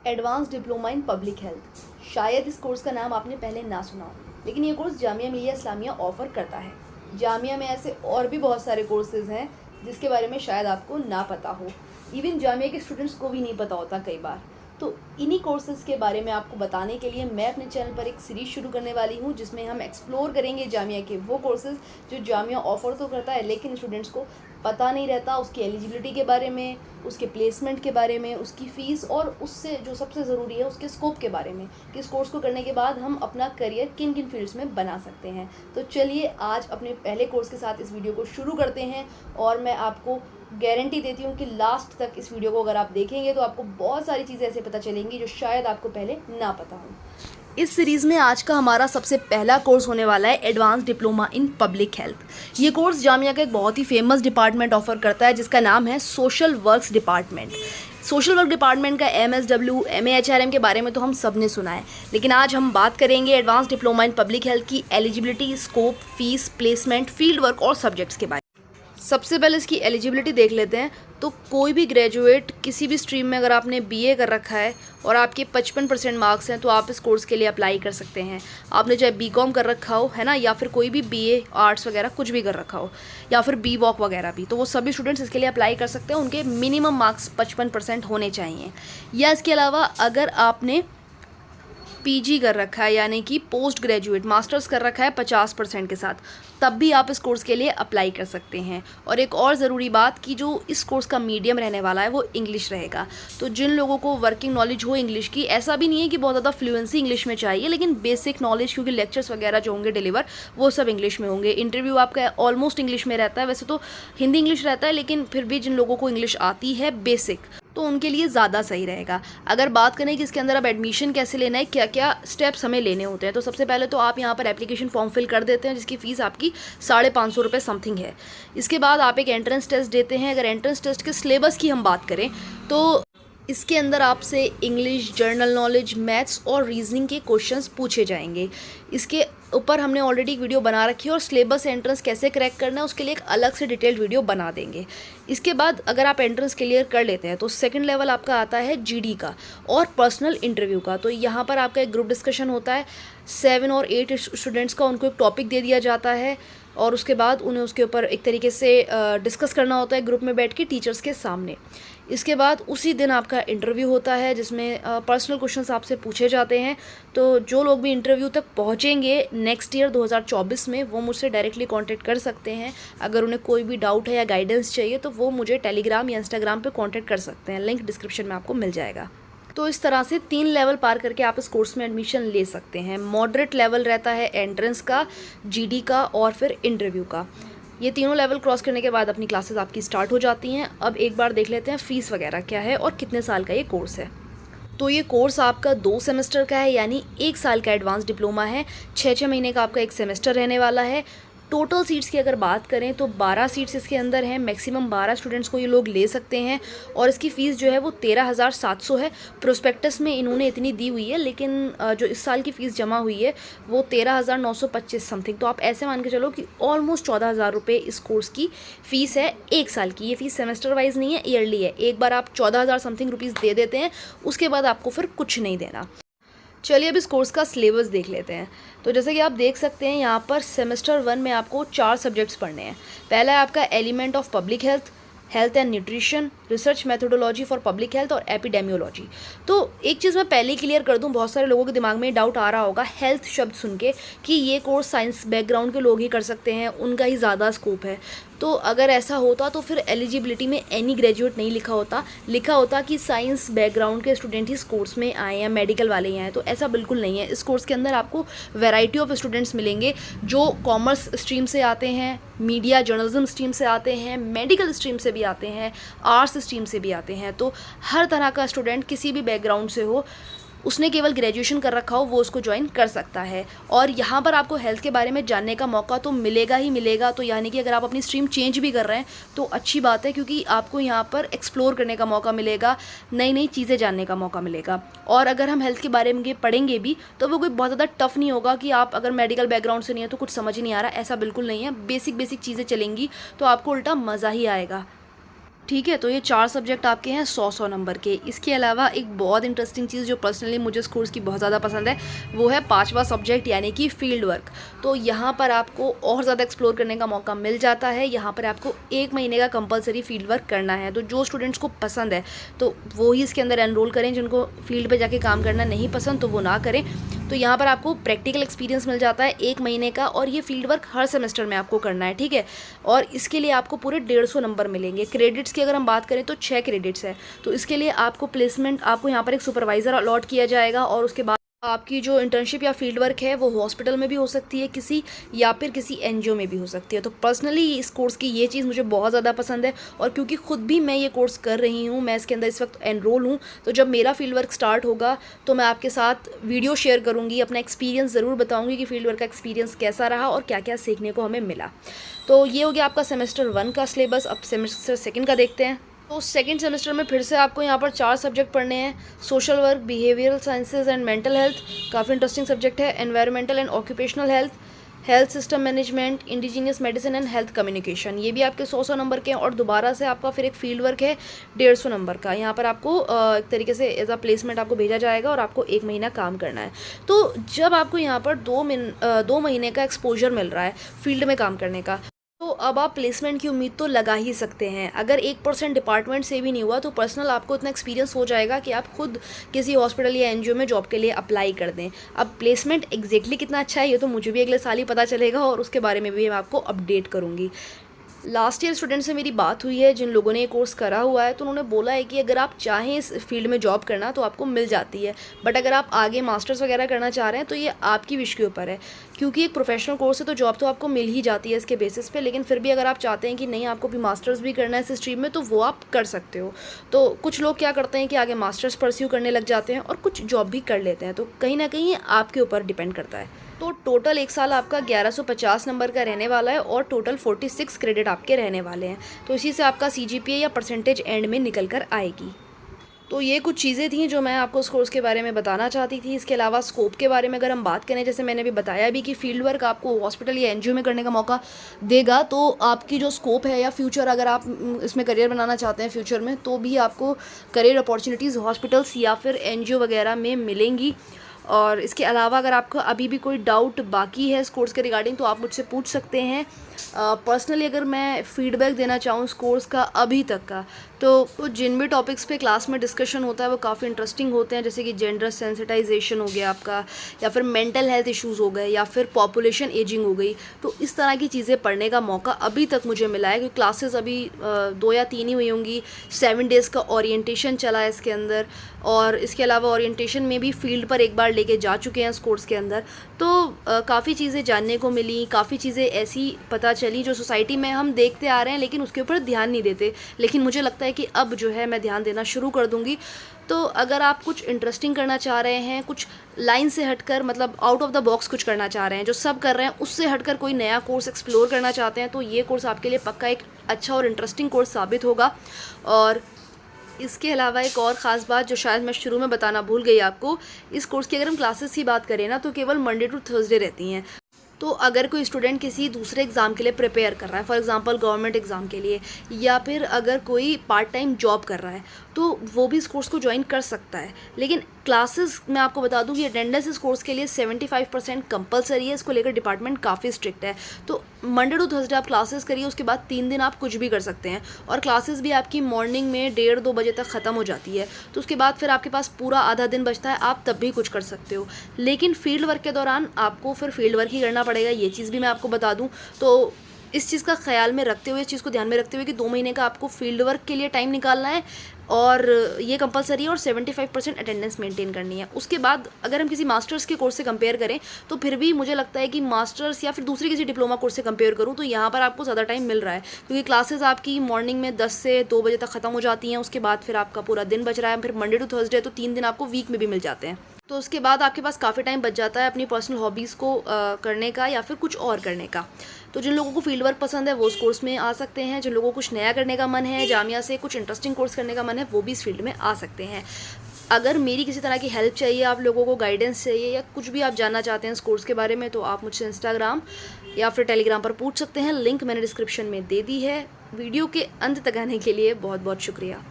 Advance diploma in public health. शायद इस course का नाम आपने पहले ना सुना हो, लेकिन ये कोर्स जामिया मिलिया इस्लामिया ऑफ़र करता है। जामिया में ऐसे और भी बहुत सारे कोर्सेज़ हैं जिसके बारे में शायद आपको ना पता हो, इवन जामिया के स्टूडेंट्स को भी नहीं पता होता कई बार। तो इन्हीं कोर्सेज़ के बारे में आपको बताने के लिए मैं अपने चैनल पर एक सीरीज़ शुरू करने वाली हूँ, जिसमें हम एक्सप्लोर करेंगे जामिया के वो कोर्सेज़ जो जामिया ऑफ़र तो करता है लेकिन स्टूडेंट्स को पता नहीं रहता, उसकी एलिजिबिलिटी के बारे में, उसके प्लेसमेंट के बारे में, उसकी फ़ीस और उससे जो सबसे ज़रूरी है उसके स्कोप के बारे में कि इस कोर्स को करने के बाद हम अपना करियर किन किन फील्ड्स में बना सकते हैं। तो चलिए आज अपने पहले कोर्स के साथ इस वीडियो को शुरू करते हैं और मैं आपको गारंटी देती हूँ कि लास्ट तक इस वीडियो को अगर आप देखेंगे तो आपको बहुत सारी चीज़ें ऐसे पता चलेंगी जो शायद आपको पहले ना पता हो। इस सीरीज़ में आज का हमारा सबसे पहला कोर्स होने वाला है advance diploma in public health. ये कोर्स जामिया का एक बहुत ही फेमस डिपार्टमेंट ऑफर करता है जिसका नाम है social works department. Social work department का MSW MAHRM के बारे में तो हम सब ने सुना है, लेकिन आज हम बात करेंगे advance diploma in public health की eligibility, scope, fees, placement, field work और सब्जेक्ट्स के बारे में। सबसे पहले इसकी एलिजिबिलिटी देख लेते हैं। तो कोई भी ग्रेजुएट किसी भी स्ट्रीम में अगर आपने BA कर रखा है और आपके 55% मार्क्स हैं तो आप इस कोर्स के लिए अप्लाई कर सकते हैं। आपने चाहे BCom कर रखा हो, है ना, या फिर कोई भी BA आर्ट्स वगैरह कुछ भी कर रखा हो, या फिर BVoc वगैरह भी, तो वो सभी स्टूडेंट्स इसके लिए अप्लाई कर सकते हैं। उनके मिनिमम मार्क्स 55% होने चाहिए। या इसके अलावा अगर आपने PG कर रखा है यानी कि पोस्ट ग्रेजुएट मास्टर्स कर रखा है 50% के साथ, तब भी आप इस कोर्स के लिए अप्लाई कर सकते हैं। और एक और ज़रूरी बात कि जो इस कोर्स का मीडियम रहने वाला है वो इंग्लिश रहेगा। तो जिन लोगों को वर्किंग नॉलेज हो इंग्लिश की, ऐसा भी नहीं है कि बहुत ज़्यादा फ्लुएंसी इंग्लिश में चाहिए, लेकिन बेसिक नॉलेज, क्योंकि लेक्चर्स वगैरह जो होंगे डिलीवर वो सब इंग्लिश में होंगे। इंटरव्यू आपका ऑलमोस्ट इंग्लिश में रहता है, वैसे तो हिंदी इंग्लिश रहता है, लेकिन फिर भी जिन लोगों को इंग्लिश आती है बेसिक, तो उनके लिए ज़्यादा सही रहेगा। अगर बात करें कि इसके अंदर अब एडमिशन कैसे लेना है, क्या क्या स्टेप्स हमें लेने होते हैं, तो सबसे पहले तो आप यहाँ पर एप्लीकेशन फॉर्म फिल कर देते हैं जिसकी फ़ीस आपकी 550 रुपये समथिंग है। इसके बाद आप एक एंट्रेंस टेस्ट देते हैं। अगर एंट्रेंस टेस्ट के सिलेबस की हम बात करें तो इसके अंदर आपसे इंग्लिश, जर्नल नॉलेज, मैथ्स और रीजनिंग के क्वेश्चंस पूछे जाएंगे। इसके ऊपर हमने ऑलरेडी एक वीडियो बना रखी है और सिलेबस एंट्रेंस कैसे क्रैक करना है उसके लिए एक अलग से डिटेल्ड वीडियो बना देंगे। इसके बाद अगर आप एंट्रेंस क्लियर कर लेते हैं तो सेकंड लेवल आपका आता है GD का और पर्सनल इंटरव्यू का। तो यहाँ पर आपका एक ग्रुप डिस्कशन होता है 7 और 8 स्टूडेंट्स का। उनको एक टॉपिक दे दिया जाता है और उसके बाद उन्हें उसके ऊपर एक तरीके से डिस्कस करना होता है ग्रुप में बैठ के टीचर्स के सामने। इसके बाद उसी दिन आपका इंटरव्यू होता है जिसमें पर्सनल क्वेश्चंस आपसे पूछे जाते हैं। तो जो लोग भी इंटरव्यू तक पहुंचेंगे नेक्स्ट ईयर 2024 में, वो मुझसे डायरेक्टली कांटेक्ट कर सकते हैं। अगर उन्हें कोई भी डाउट है या गाइडेंस चाहिए तो वो मुझे टेलीग्राम या इंस्टाग्राम पे कांटेक्ट कर सकते हैं। लिंक डिस्क्रिप्शन में आपको मिल जाएगा। तो इस तरह से 3 लेवल पार करके आप इस कोर्स में एडमिशन ले सकते हैं। मॉडरेट लेवल रहता है एंट्रेंस का, GD का और फिर इंटरव्यू का। ये तीनों लेवल क्रॉस करने के बाद अपनी क्लासेस आपकी स्टार्ट हो जाती हैं। अब एक बार देख लेते हैं फ़ीस वगैरह क्या है और कितने साल का ये कोर्स है। तो ये कोर्स आपका 2 सेमेस्टर का है, यानी 1 साल का एडवांस डिप्लोमा है। 6-6 महीने का आपका एक सेमेस्टर रहने वाला है। टोटल सीट्स की अगर बात करें तो 12 सीट्स इसके अंदर हैं। मैक्सिमम 12 स्टूडेंट्स को ये लोग ले सकते हैं और इसकी फ़ीस जो है वो 13,700 है। प्रोस्पेक्टस में इन्होंने इतनी दी हुई है, लेकिन जो इस साल की फ़ीस जमा हुई है वो 13,925 समथिंग। तो आप ऐसे मान के चलो कि ऑलमोस्ट 14,000 रुपये इस कोर्स की फ़ीस है 1 साल की। ये फ़ीस सेमेस्टर वाइज नहीं है, ईयरली है। एक बार आप 14,000 समथिंग रुपीज़ दे देते हैं, उसके बाद आपको फिर कुछ नहीं देना। चलिए अब इस कोर्स का सिलेबस देख लेते हैं। तो जैसे कि आप देख सकते हैं यहाँ पर सेमेस्टर 1 में आपको 4 सब्जेक्ट्स पढ़ने हैं। पहला है आपका element of public health, health and nutrition, research methodology for public health और एपिडेमियोलॉजी। तो एक चीज़ मैं पहले क्लियर कर दूं, बहुत सारे लोगों के दिमाग में डाउट आ रहा होगा हेल्थ शब्द सुन के कि ये कोर्स साइंस बैकग्राउंड के लोग ही कर सकते हैं, उनका ही ज़्यादा स्कोप है। तो अगर ऐसा होता तो फिर एलिजिबिलिटी में एनी ग्रेजुएट नहीं लिखा होता कि साइंस बैकग्राउंड के स्टूडेंट ही इस कोर्स में आए या मेडिकल वाले ही आए। तो ऐसा बिल्कुल नहीं है। इस कोर्स के अंदर आपको वैरायटी ऑफ स्टूडेंट्स मिलेंगे जो कॉमर्स स्ट्रीम से आते हैं, मीडिया जर्नलिज्म स्ट्रीम से आते हैं, मेडिकल स्ट्रीम से भी आते हैं, आर्ट्स स्ट्रीम से भी आते हैं। तो हर तरह का स्टूडेंट किसी भी बैकग्राउंड से हो, उसने केवल ग्रेजुएशन कर रखा हो, वो उसको ज्वाइन कर सकता है। और यहाँ पर आपको हेल्थ के बारे में जानने का मौका तो मिलेगा ही मिलेगा। तो यानी कि अगर आप अपनी स्ट्रीम चेंज भी कर रहे हैं तो अच्छी बात है, क्योंकि आपको यहाँ पर एक्सप्लोर करने का मौका मिलेगा, नई नई चीज़ें जानने का मौका मिलेगा। और अगर हम हेल्थ के बारे में पढ़ेंगे भी तो वो कोई बहुत ज़्यादा टफ नहीं होगा कि आप अगर मेडिकल बैकग्राउंड से नहीं है तो कुछ समझ ही नहीं आ रहा, ऐसा बिल्कुल नहीं है। बेसिक चीज़ें चलेंगी तो आपको उल्टा मज़ा ही आएगा। ठीक है, तो ये 4 सब्जेक्ट आपके हैं 100-100 नंबर के। इसके अलावा एक बहुत इंटरेस्टिंग चीज़ जो पर्सनली मुझे इस कोर्स की बहुत ज़्यादा पसंद है, वो है 5वां सब्जेक्ट यानी कि फ़ील्ड वर्क। तो यहाँ पर आपको और ज़्यादा एक्सप्लोर करने का मौका मिल जाता है। यहाँ पर आपको 1 महीने का कंपल्सरी फ़ील्ड वर्क करना है। तो जो स्टूडेंट्स को पसंद है, तो वो ही इसके अंदर एनरोल करें। जिनको फ़ील्ड पे जाके काम करना नहीं पसंद, तो वो ना करें। तो यहाँ पर आपको प्रैक्टिकल एक्सपीरियंस मिल जाता है 1 महीने का, और ये फ़ील्ड वर्क हर सेमेस्टर में आपको करना है, ठीक है। और इसके लिए आपको पूरे 150 नंबर मिलेंगे। क्रेडिट्स की अगर हम बात करें तो 6 क्रेडिट्स है। तो इसके लिए आपको प्लेसमेंट, आपको यहाँ पर एक सुपरवाइज़र अलॉट किया जाएगा, और उसके बाद आपकी जो इंटर्नशिप या फील्ड वर्क है वो हॉस्पिटल में भी हो सकती है किसी, या फिर किसी एनजीओ में भी हो सकती है। तो पर्सनली इस कोर्स की ये चीज़ मुझे बहुत ज़्यादा पसंद है, और क्योंकि ख़ुद भी मैं ये कोर्स कर रही हूँ, मैं इसके अंदर इस वक्त एनरोल हूँ, तो जब मेरा फील्ड वर्क स्टार्ट होगा तो मैं आपके साथ वीडियो शेयर करूँगी, अपना एक्सपीरियंस ज़रूर बताऊँगी कि फील्ड वर्क का एक्सपीरियंस कैसा रहा और क्या क्या सीखने को हमें मिला। तो ये हो गया आपका सेमेस्टर 1 का सिलेबस। अब सेमेस्टर 2 का देखते हैं। तो सेकंड सेमेस्टर में फिर से आपको यहाँ पर 4 सब्जेक्ट पढ़ने हैं। Social work, behavioural sciences and mental health, काफ़ी इंटरेस्टिंग सब्जेक्ट है। Environmental and occupational health, health system management, indigenous medicine and health communication, ये भी आपके 100-100 नंबर के हैं। और दोबारा से आपका फिर एक फील्ड वर्क है 150 नंबर का। यहाँ पर आपको एक तरीके से एज अ प्लेसमेंट आपको भेजा जाएगा, और आपको 1 महीना काम करना है। तो जब आपको यहाँ पर 2 महीने का एक्सपोजर मिल रहा है फील्ड में काम करने का, तो अब आप प्लेसमेंट की उम्मीद तो लगा ही सकते हैं। अगर 1% डिपार्टमेंट से भी नहीं हुआ, तो पर्सनल आपको इतना एक्सपीरियंस हो जाएगा कि आप खुद किसी हॉस्पिटल या एनजीओ में जॉब के लिए अप्लाई कर दें। अब प्लेसमेंट एग्जैक्टली कितना अच्छा है, ये तो मुझे भी अगले साल ही पता चलेगा, और उसके बारे में भी मैं आपको अपडेट करूँगी। लास्ट ईयर स्टूडेंट से मेरी बात हुई है जिन लोगों ने ये कोर्स करा हुआ है, तो उन्होंने बोला है कि अगर आप चाहें इस फील्ड में जॉब करना तो आपको मिल जाती है, बट अगर आप आगे मास्टर्स वगैरह करना चाह रहे हैं तो ये आपकी विश के ऊपर है। क्योंकि एक प्रोफेशनल कोर्स है, तो जॉब तो आपको मिल ही जाती है इसके बेसिस पे, लेकिन फिर भी अगर आप चाहते हैं कि नहीं आपको भी मास्टर्स भी करना है इस स्ट्रीम में, तो वो आप कर सकते हो। तो कुछ लोग क्या करते हैं कि आगे मास्टर्स परस्यू करने लग जाते हैं, और कुछ जॉब भी कर लेते हैं। तो कहीं ना कहीं आपके ऊपर डिपेंड करता है। तो टोटल 1 साल आपका 1150 नंबर का रहने वाला है, और टोटल 46 क्रेडिट आपके रहने वाले हैं। तो इसी से आपका CGPA या परसेंटेज एंड में निकल कर आएगी। तो ये कुछ चीज़ें थी जो मैं आपको उस कोर्स के बारे में बताना चाहती थी। इसके अलावा स्कोप के बारे में अगर हम बात करें, जैसे मैंने भी बताया भी कि फील्ड वर्क आपको हॉस्पिटल या एनजीओ में करने का मौका देगा, तो आपकी जो स्कोप है या फ्यूचर, अगर आप इसमें करियर बनाना चाहते हैं फ्यूचर में, तो भी आपको करियर अपॉर्चुनिटीज़ हॉस्पिटल्स या फिर एनजीओ वगैरह में मिलेंगी। और इसके अलावा अगर आपको अभी भी कोई डाउट बाकी है इस कोर्स के रिगार्डिंग, तो आप मुझसे पूछ सकते हैं। पर्सनली अगर मैं फीडबैक देना चाहूँ इस कोर्स का अभी तक का, तो जिन भी टॉपिक्स पे क्लास में डिस्कशन होता है वो काफ़ी इंटरेस्टिंग होते हैं, जैसे कि जेंडर सेंसिटाइजेशन हो गया आपका, या फिर मेंटल हेल्थ इश्यूज़ हो गए, या फिर पॉपुलेशन एजिंग हो गई। तो इस तरह की चीज़ें पढ़ने का मौका अभी तक मुझे मिला है, क्योंकि क्लासेस अभी 2 या 3 ही हुई होंगी। 7 डेज़ का ओरिएंटेशन चला है इसके अंदर, और इसके अलावा ओरिएंटेशन में भी फील्ड पर एक बार लेके जा चुके हैं इस कोर्स के अंदर। तो काफ़ी चीज़ें जानने को मिली, काफ़ी चीज़ें ऐसी पता चली जो सोसाइटी में हम देखते आ रहे हैं लेकिन उसके ऊपर ध्यान नहीं देते। लेकिन मुझे लगता है कि अब जो है मैं ध्यान देना शुरू कर दूँगी। तो अगर आप कुछ इंटरेस्टिंग करना चाह रहे हैं, कुछ लाइन से हटकर, मतलब आउट ऑफ द बॉक्स कुछ करना चाह रहे हैं, जो सब कर रहे हैं उससे हटकर कोई नया कोर्स एक्सप्लोर करना चाहते हैं, तो ये कोर्स आपके लिए पक्का एक अच्छा और इंटरेस्टिंग कोर्स साबित होगा। और इसके अलावा एक और ख़ास बात जो शायद मैं शुरू में बताना भूल गई आपको, इस कोर्स की अगर हम क्लासेस की बात करें ना, तो केवल मंडे टू थर्सडे रहती हैं। तो अगर कोई स्टूडेंट किसी दूसरे एग्ज़ाम के लिए प्रिपेयर कर रहा है, फॉर एग्जांपल गवर्नमेंट एग्ज़ाम के लिए, या फिर अगर कोई पार्ट टाइम जॉब कर रहा है, तो वो भी इस कोर्स को ज्वाइन कर सकता है। लेकिन क्लासेस मैं आपको बता दूं कि अटेंडेंस इस कोर्स के लिए 75% कंपलसरी है। इसको लेकर डिपार्टमेंट काफ़ी स्ट्रिक्ट है। तो मंडे टू थर्सडे आप क्लासेस करिए, उसके बाद 3 दिन आप कुछ भी कर सकते हैं। और क्लासेस भी आपकी मॉर्निंग में 1:30-2 बजे तक ख़त्म हो जाती है। तो उसके बाद फिर आपके पास पूरा आधा दिन बचता है, आप तब भी कुछ कर सकते हो। लेकिन फील्ड वर्क के दौरान आपको फिर फील्ड वर्क ही करना पड़ेगा, ये चीज़ भी मैं आपको बता दूँ। तो इस चीज़ का ख्याल में रखते हुए, इस चीज़ को ध्यान में रखते हुए कि 2 महीने का आपको फील्ड वर्क के लिए टाइम निकालना है, और ये कंपलसरी है, और 75% अटेंडेंस मेंटेन करनी है। उसके बाद अगर हम किसी मास्टर्स के कोर्स से कंपेयर करें, तो फिर भी मुझे लगता है कि मास्टर्स या फिर दूसरी किसी डिप्लोमा कोर्स से कंपेयर करूँ तो यहाँ पर आपको ज़्यादा टाइम मिल रहा है, क्योंकि क्लासेस आपकी मॉर्निंग में 10 से 2 बजे तक ख़त्म हो जाती हैं। उसके बाद फिर आपका पूरा दिन बच रहा है। फिर मंडे टू थर्सडे तो 3 दिन आपको वीक में भी मिल जाते हैं। तो उसके बाद आपके पास काफ़ी टाइम बच जाता है अपनी पर्सनल हॉबीज़ को करने का, या फिर कुछ और करने का। तो जिन लोगों को फील्ड वर्क पसंद है वो उस कोर्स में आ सकते हैं। जिन लोगों को कुछ नया करने का मन है, जामिया से कुछ इंटरेस्टिंग कोर्स करने का मन है, वो भी इस फील्ड में आ सकते हैं। अगर मेरी किसी तरह की हेल्प चाहिए, आप लोगों को गाइडेंस चाहिए, या कुछ भी आप जानना चाहते हैं इस कोर्स के बारे में, तो आप मुझसे इंस्टाग्राम या फिर टेलीग्राम पर पूछ सकते हैं। लिंक मैंने डिस्क्रिप्शन में दे दी है। वीडियो के अंत तक आने के लिए बहुत बहुत शुक्रिया।